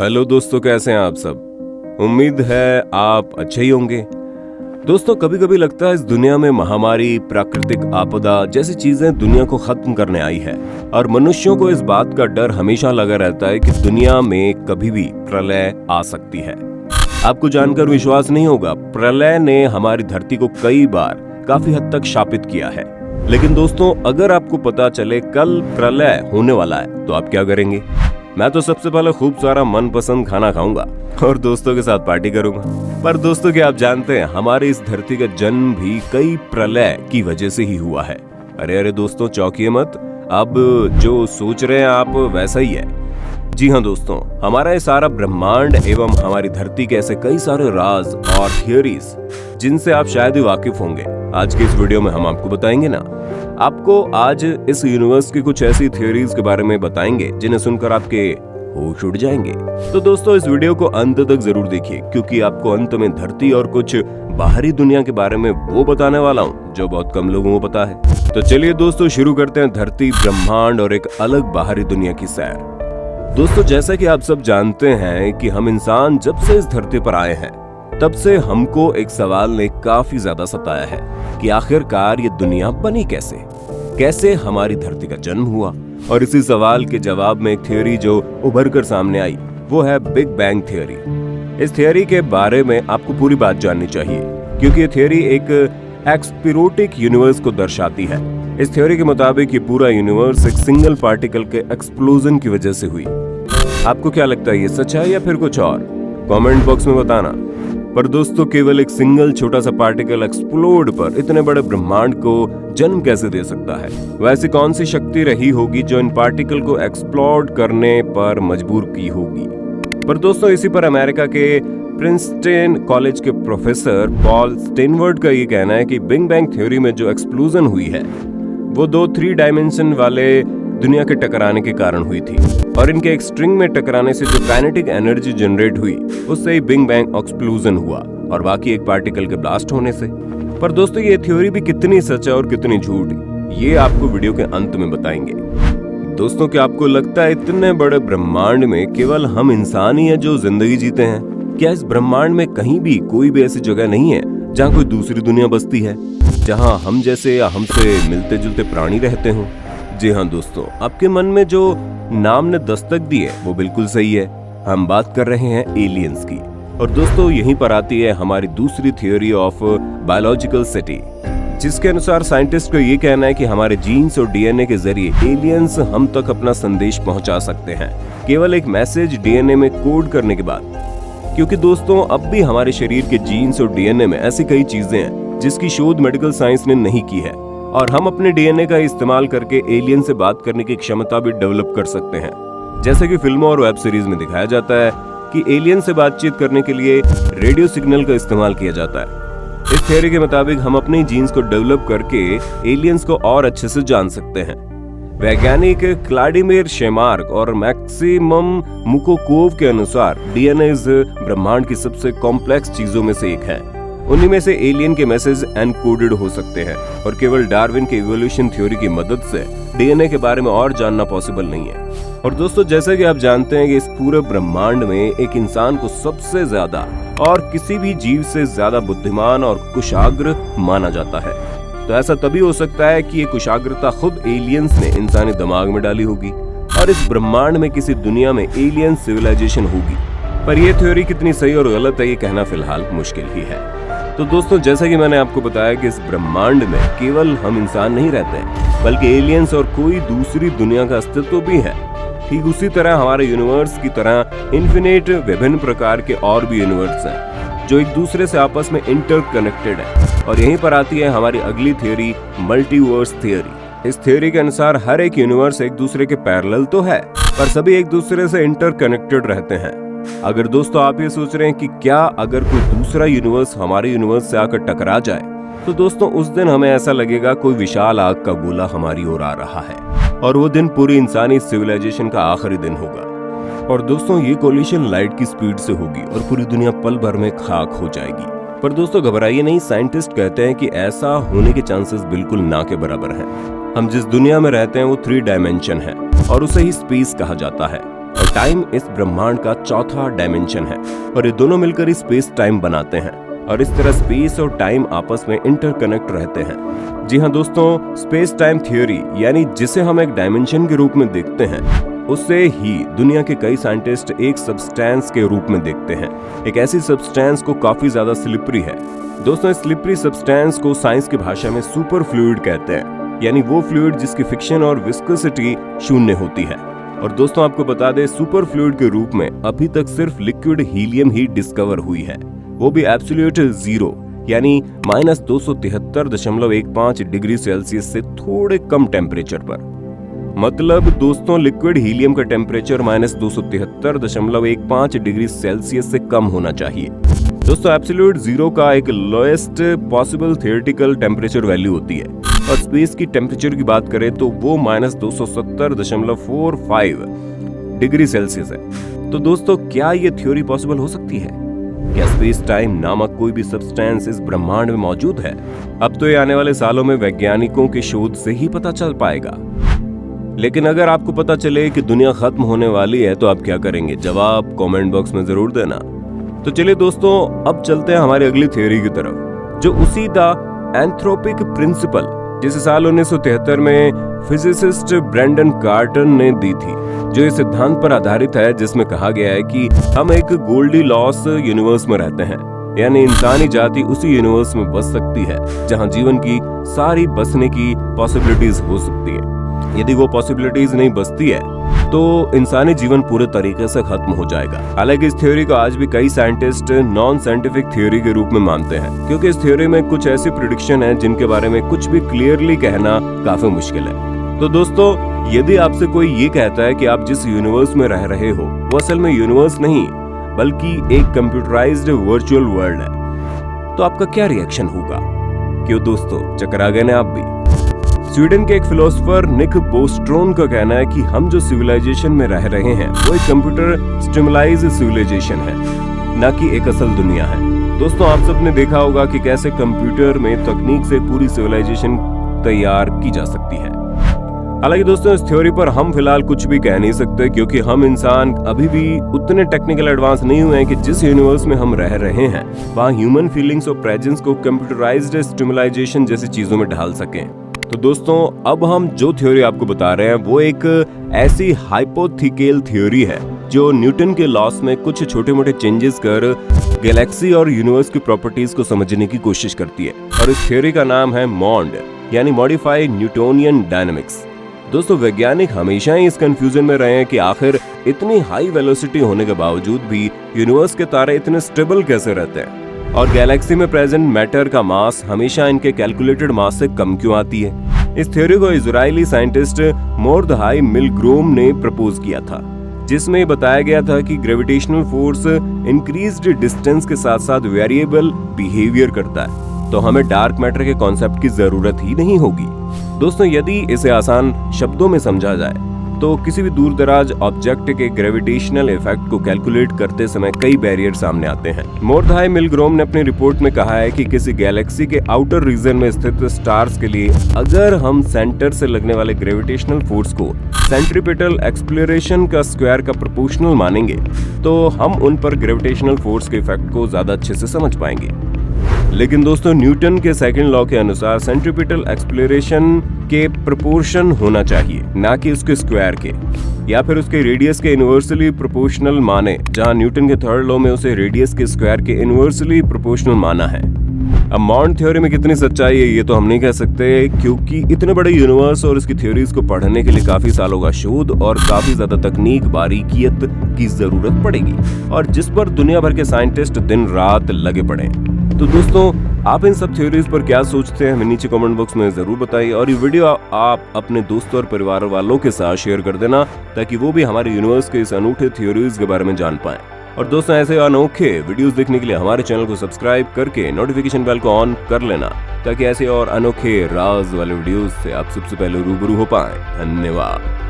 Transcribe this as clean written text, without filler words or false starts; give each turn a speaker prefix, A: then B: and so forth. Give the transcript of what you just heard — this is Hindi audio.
A: तो हेलो दोस्तों, कैसे हैं आप सब। उम्मीद है आप अच्छे ही होंगे। दोस्तों, कभी कभी लगता है इस दुनिया में महामारी, प्राकृतिक आपदा जैसी चीजें दुनिया को खत्म करने आई है और मनुष्यों को इस बात का डर हमेशा लगा रहता है कि दुनिया में कभी भी प्रलय आ सकती है। आपको जानकर विश्वास नहीं होगा, प्रलय ने हमारी धरती को कई बार काफी हद तक शापित किया है। लेकिन दोस्तों, अगर आपको पता चले कल प्रलय होने वाला है तो आप क्या करेंगे? मैं तो सबसे पहले खूब सारा मनपसंद खाना खाऊंगा और दोस्तों के साथ पार्टी करूंगा। पर दोस्तों, क्या आप जानते हैं हमारी इस धरती का जन्म भी कई प्रलय की वजह से ही हुआ है। अरे दोस्तों, चौंकिए मत, अब जो सोच रहे हैं आप वैसा ही है। जी हाँ दोस्तों, हमारा ये सारा ब्रह्मांड एवं हमारी धरती के ऐसे कई सारे राज और थियोरीज जिनसे आप शायद ही वाकिफ होंगे, आज के इस वीडियो में हम आपको बताएंगे ना। आपको आज इस यूनिवर्स की कुछ ऐसी थियोरीज के बारे में बताएंगे जिन्हें सुनकर आपके होश उड़ जाएंगे। तो दोस्तों, इस वीडियो को अंत तक जरूर देखिए, क्योंकि आपको अंत में धरती और कुछ बाहरी दुनिया के बारे में वो बताने वाला हूँ जो बहुत कम लोगों को पता है। तो चलिए दोस्तों, शुरू करते हैं धरती, ब्रह्मांड और एक अलग बाहरी दुनिया की सैर। दोस्तों, जैसा कि आप सब जानते हैं कि हम इंसान जब से इस धरती पर आए हैं तब से हमको एक सवाल ने काफी ज्यादा सताया है कि आखिरकार ये दुनिया बनी कैसे हमारी धरती का जन्म हुआ। और इसी सवाल के जवाब में एक थ्योरी जो उभर कर सामने आई वो है बिग बैंग थ्योरी। इस थ्योरी के बारे में आपको पूरी बात जाननी चाहिए, क्योंकि ये थ्योरी एक एक्सप्लोटिक यूनिवर्स को दर्शाती है। इस थ्योरी के मुताबिक ये पूरा यूनिवर्स एक सिंगल पार्टिकल के एक्सप्लोजन की वजह से हुई। आपको क्या लगता है, ये सच है या फिर कुछ और? कमेंट बॉक्स में बताना। पर दोस्तों, केवल एक सिंगल छोटा सा पार्टिकल एक्सप्लोड पर इतने बड़े ब्रह्मांड को जन्म कैसे दे सकता है? वैसी कौन सी शक्ति रही होगी जो इन पार्टिकल को एक्सप्लोड करने पर मजबूर की होगी? पर दोस्तों, इसी पर अमेरिका के प्रिंसटन कॉलेज के प्रोफेसर पॉल स्टेनवर्ड का ये कहना है कि बिग बैंग थ्योरी में जो एक्सप्लोजन हुई है वो 3 डायमेंशन वाले दुनिया के टकराने के कारण हुई थी, और इनके एक स्ट्रिंग में टकराने से जो काइनेटिक एनर्जी जनरेट हुई उससे ही बिग बैंग एक्सप्लोजन हुआ, और बाकी एक पार्टिकल के ब्लास्ट होने से। पर दोस्तों, ये थ्योरी भी कितनी सच है और कितनी झूठ, ये आपको वीडियो के अंत में बताएंगे। दोस्तों, क्या आपको लगता है इतने बड़े ब्रह्मांड में केवल हम इंसान ही हैं जो जिंदगी जीते हैं? क्या इस ब्रह्मांड में कहीं भी कोई भी ऐसी जगह नहीं है जहाँ कोई दूसरी दुनिया बसती है, जहाँ हम जैसे या हमसे मिलते जुलते प्राणी रहते हों? जी हाँ दोस्तों, आपके मन में जो नाम ने दस्तक दी है वो बिल्कुल सही है। हम बात कर रहे हैं एलियंस की। और दोस्तों, यहीं पर आती है हमारी दूसरी थ्योरी ऑफ बायोलॉजिकल जिसके अनुसार साइंटिस्ट का ये कहना है कि हमारे जीन्स और डीएनए के जरिए एलियंस हम तक अपना संदेश पहुंचा सकते हैं, केवल एक मैसेज डीएनए में कोड करने के बाद। क्योंकि दोस्तों, अब भी हमारे शरीर के जीन्स और डीएनए में ऐसी कई चीजें हैं जिसकी शोध मेडिकल साइंस ने नहीं की है, और हम अपने डीएनए का इस्तेमाल करके एलियन से बात करने की क्षमता भी डेवलप कर सकते हैं। जैसे कि फिल्मों और वेब सीरीज में दिखाया जाता है कि एलियन से बातचीत करने के लिए रेडियो सिग्नल का इस्तेमाल किया जाता है। इस थ्योरी के मुताबिक हम अपने जीन्स को डेवलप करके एलियंस को और अच्छे से जान सकते हैं। वैज्ञानिक क्लाडिमिर शेमार्क और मैक्सिमम मुकोकोव के अनुसार डीएनए इस ब्रह्मांड की सबसे कॉम्प्लेक्स चीजों में से एक है। उन्हीं में से एलियन के मैसेज एनकोडेड हो सकते हैं, और केवल डार्विन के इवोल्यूशन थ्योरी की मदद से डीएनए के बारे में और जानना पॉसिबल नहीं है। और दोस्तों, जैसे कि आप जानते हैं कि इस पूरे ब्रह्मांड में एक इंसान को सबसे ज्यादा और किसी भी जीव से ज्यादा बुद्धिमान और कुशाग्र माना जाता है। तो ऐसा तभी हो सकता है कि ये कुशाग्रता खुद एलियंस ने इंसानी दिमाग में डाली होगी, और इस ब्रह्मांड में किसी दुनिया में एलियन सिविलाइजेशन होगी। पर यह थ्योरी कितनी सही और गलत है ये कहना फिलहाल मुश्किल ही है। तो दोस्तों, जैसा कि मैंने आपको बताया कि इस ब्रह्मांड में केवल हम इंसान नहीं रहते हैं, बल्कि एलियंस और कोई दूसरी दुनिया का अस्तित्व भी है। ठीक उसी तरह हमारे यूनिवर्स की तरह इन्फिनिट विभिन्न प्रकार के और भी यूनिवर्स हैं जो एक दूसरे से आपस में इंटरकनेक्टेड है। और यहीं पर आती है हमारी अगली थ्योरी, मल्टीवर्स थ्योरी। इस थ्योरी के अनुसार हर एक यूनिवर्स एक दूसरे के पैरेलल तो है, पर सभी एक दूसरे से इंटरकनेक्टेड रहते हैं। अगर दोस्तों आप ये सोच रहे हैं कि क्या अगर कोई दूसरा यूनिवर्स हमारे यूनिवर्स से आकर टकरा जाए, तो दोस्तों उस दिन हमें ऐसा लगेगा कोई विशाल आग का गोला हमारी ओर आ रहा है, और वो दिन पूरी इंसानी सिविलाइजेशन का आखिरी दिन होगा। और दोस्तों, ये कोलिशन लाइट की स्पीड से होगी और पूरी दुनिया पल भर में खाक हो जाएगी। पर दोस्तों घबराइए नहीं, साइंटिस्ट कहते हैं कि ऐसा होने के चांसेस बिल्कुल ना के बराबर हैं। हम जिस दुनिया में रहते हैं वो 3 डायमेंशन है और उसे ही स्पेस कहा जाता है। और टाइम इस ब्रह्मांड का चौथा डायमेंशन है और ये दोनों मिलकर ही स्पेस टाइम बनाते हैं और इस तरह स्पेस और टाइम आपस में इंटरकनेक्ट रहते हैं। जी हाँ दोस्तों, स्पेस टाइम थ्योरी यानी जिसे हम एक डायमेंशन के रूप में देखते हैं, उससे ही दुनिया के कई साइंटिस्ट एक सब्सटेंस के रूप में देखते हैं। एक ऐसी सब्सटेंस को काफी ज्यादा स्लिपरी है। दोस्तों, इस स्लिपरी सब्सटेंस को साइंस की भाषा में सुपर फ्लूइड कहते हैं, यानी वो फ्लूइड जिसकी फ्रिक्शन और विस्कोसिटी शून्य होती है। और दोस्तों आपको बता दें, सुपर फ्लूइड के रूप में अभी तक सिर्फ लिक्विड हीलियम ही डिस्कवर हुई है, वो भी एब्सोल्यूट जीरो यानी -273.15 डिग्री सेल्सियस से थोड़े कम टेम्परेचर पर। मतलब दोस्तों, लिक्विड हीलियम का टेम्परेचर -273.15 डिग्री सेल्सियस से कम होना चाहिए। दोस्तों, एब्सोल्यूट जीरो का एक lowest possible theoretical temperature value होती है और स्पेस की टेम्परेचर की बात करें तो वो -270.45 डिग्री सेल्सियस है। तो दोस्तों, क्या ये थ्योरी पॉसिबल हो सकती है? क्या स्पेस टाइम नामक कोई भी सब्सटेंस इस ब्रह्मांड में मौजूद है? अब तो ये आने वाले सालों में वैज्ञानिकों के शोध से ही पता चल पाएगा। लेकिन अगर आपको पता चले कि दुनिया खत्म होने वाली है तो आप क्या करेंगे? जवाब कमेंट बॉक्स में जरूर देना। तो चलिए दोस्तों, अब चलते हैं हमारी अगली थ्योरी की तरफ, जो उसी द एंथ्रोपिक प्रिंसिपल जिसे साल 1973 में फिजिसिस्ट ब्रेंडन कार्टर ने दी थी, जो इस सिद्धांत पर आधारित है जिसमें कहा गया है कि हम एक गोल्डीलॉक्स यूनिवर्स में रहते हैं, यानी इंसानी जाति उसी यूनिवर्स में बस सकती है जहां जीवन की सारी बसने की पॉसिबिलिटीज हो सकती है। यदि वो पॉसिबिलिटीज नहीं बचती है तो इंसानी जीवन पूरे तरीके से खत्म हो जाएगा। हालांकि इस थ्योरी को आज भी कई साइंटिस्ट नॉन साइंटिफिक थ्योरी के रूप में मानते हैं, क्योंकि इस थ्योरी में कुछ ऐसी प्रेडिक्शन है जिनके बारे में कुछ भी क्लियरली कहना काफी मुश्किल है। तो दोस्तों, यदि आपसे कोई ये कहता है कि आप जिस यूनिवर्स में रह रहे हो वो असल में यूनिवर्स नहीं बल्कि एक कंप्यूटराइज्ड वर्चुअल वर्ल्ड है, तो आपका क्या रिएक्शन होगा? क्यों दोस्तों, चकरा गए ना आप भी? स्वीडन के एक फिलोसोफर निक बोस्ट्रोम का कहना है कि हम जो सिविलाइजेशन में रह रहे हैं वो एक कंप्यूटर स्टिमुलाइज्ड सिविलाइजेशन है, न कि एक असल दुनिया है। दोस्तों, आप सबने देखा होगा कि कैसे कंप्यूटर में तकनीक से पूरी सिविलाइजेशन तैयार की जा सकती है। हालांकि दोस्तों, इस थ्योरी पर हम फिलहाल कुछ भी कह नहीं सकते, क्योंकि हम इंसान अभी भी उतने टेक्निकल एडवांस नहीं हुए हैं कि जिस यूनिवर्स में हम रह रहे हैं वहाँ ह्यूमन फीलिंग्स और प्रेजेंस को कंप्यूटराइज्ड स्टिमुलाइजेशन जैसी चीजों में ढाल सकें। तो दोस्तों, अब हम जो थ्योरी आपको बता रहे हैं वो एक ऐसी हाइपोथेटिकल थ्योरी है जो न्यूटन के लॉस में कुछ छोटे मोटे चेंजेस कर गैलेक्सी और यूनिवर्स की प्रॉपर्टीज को समझने की कोशिश करती है, और इस थ्योरी का नाम है मॉन्ड यानी मॉडिफाइड न्यूटोनियन डायनामिक्स। दोस्तों, वैज्ञानिक हमेशा ही इस कंफ्यूजन में रहे हैं कि आखिर इतनी हाई वेलोसिटी होने के बावजूद भी यूनिवर्स के तारे इतने स्टेबल कैसे रहते हैं, और गैलेक्सी में प्रेजेंट मैटर का मास हमेशा इनके कैलकुलेटेड मास से कम क्यों आती है। इस थ्योरी को इजरायली साइंटिस्ट मोर्दहाई मिलग्रोम ने प्रपोज किया था, जिसमें बताया गया था कि ग्रेविटेशनल फोर्स इंक्रीज्ड डिस्टेंस के साथ साथ वेरिएबल बिहेवियर करता है, तो हमें डार्क मैटर के कॉन्सेप्ट की जरूरत ही नहीं होगी। दोस्तों, यदि इसे आसान शब्दों में समझा जाए तो किसी भी दूर दराज ऑब्जेक्ट के ग्रेविटेशनल इफेक्ट को कैलकुलेट करते समय कई बैरियर सामने आते हैं। मोर्दहाई मिलग्रोम ने अपनी रिपोर्ट में कहा है कि किसी गैलेक्सी के आउटर रीजन में स्थित स्टार्स के लिए अगर हम सेंटर से लगने वाले ग्रेविटेशनल फोर्स को सेंट्रीपिटल एक्सप्लोरेशन का स्क्वायर का प्रोपोर्शनल मानेंगे तो हम उन पर ग्रेविटेशनल फोर्स के इफेक्ट को ज्यादा अच्छे से समझ पाएंगे। लेकिन दोस्तों, न्यूटन के सेकंड लॉ के अनुसार सेंट्रीपिटल एक्सप्लोरेशन के प्रोपोर्शन होना चाहिए, ना कि उसके स्क्वायर के, या फिर उसके रेडियस के इनवर्सली प्रोपोर्शनल माने, जहां न्यूटन के थर्ड लॉ में उसे रेडियस के स्क्वायर के इनवर्सली प्रोपोर्शनल माना है। अब मॉन्ड थ्योरी में कितनी सच्चाई है ये तो हम नहीं कह सकते, क्योंकि इतने बड़े यूनिवर्स और इसकी थ्योरीज को पढ़ने के लिए काफी सालों का शोध और काफी ज्यादा तकनीक बारीकियत की जरूरत पड़ेगी, और जिस पर दुनिया भर के साइंटिस्ट दिन रात लगे पड़े। तो दोस्तों, आप इन सब थ्योरीज पर क्या सोचते हैं हमें नीचे कमेंट बॉक्स में जरूर बताइए, और ये वीडियो आप अपने दोस्तों और परिवार वालों के साथ शेयर कर देना ताकि वो भी हमारे यूनिवर्स के इस अनूठे थ्योरीज के बारे में जान पाएं। और दोस्तों, ऐसे अनोखे वीडियोस देखने के लिए हमारे चैनल को सब्सक्राइब करके नोटिफिकेशन बेल को ऑन कर लेना, ताकि ऐसे और अनोखे राज वाले वीडियोस से आप सबसे पहले रूबरू हो पाएं। धन्यवाद।